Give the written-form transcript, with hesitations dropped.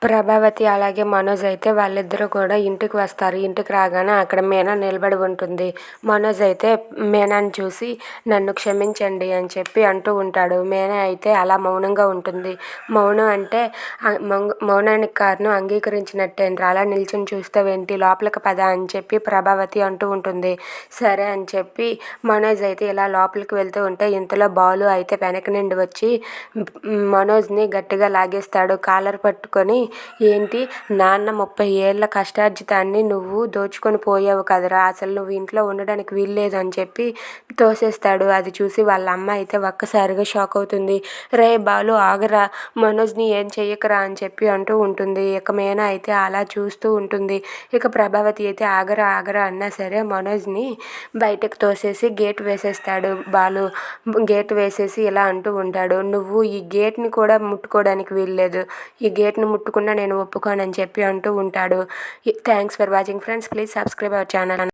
ప్రభావతి అలాగే మనోజ్ అయితే వాళ్ళిద్దరూ కూడా ఇంటికి వస్తారు. ఇంటికి రాగానే అక్కడ మీనా నిలబడి ఉంటుంది. మనోజ్ అయితే మీనాని చూసి నన్ను క్షమించండి అని చెప్పి అంటూ ఉంటాడు. మీనా అయితే అలా మౌనంగా ఉంటుంది. మౌనం అంటే మౌనానికి కారణం అంగీకరించినట్టేంట్రా, అలా నిల్చొని చూస్తావేంటి, లోపలికి పద అని చెప్పి ప్రభావతి అంటూ ఉంటుంది. సరే అని చెప్పి మనోజ్ అయితే ఇలా లోపలికి వెళ్తూ ఉంటే ఇంతలో బాలు అయితే వెనక నుండి వచ్చి మనోజ్ని గట్టిగా లాగేస్తాడు. కాలర్ పట్టుకొని, ఏంటి నాన్న 30 ఏళ్ల కష్టార్జితాన్ని నువ్వు దోచుకొని పోయావు కదరా, అసలు నువ్వు ఇంట్లో ఉండడానికి వీల్లేదు అని చెప్పి తోసేస్తాడు. అది చూసి వాళ్ళ అమ్మ అయితే ఒక్కసారిగా షాక్ అవుతుంది. రే బాలు ఆగరా, మనోజ్ని ఏం చెయ్యకరా అని చెప్పి అంటూ ఉంటుంది. ఇక మీనా అయితే అలా చూస్తూ ఉంటుంది. ఇక ప్రభావతి అయితే ఆగరా ఆగరా అన్నా సరే మనోజ్ని బయటకు తోసేసి గేట్ వేసేస్తాడు బాలు. గేట్ వేసేసి ఇలా అంటూ ఉంటాడు, నువ్వు ఈ గేట్ని కూడా ముట్టుకోవడానికి వీల్లేదు, ఈ గేట్ని ముట్టుకున్నా నేను ఒప్పుకోనని చెప్పి అంటూ ఉంటాడు. Thanks for watching friends. Please subscribe our channel.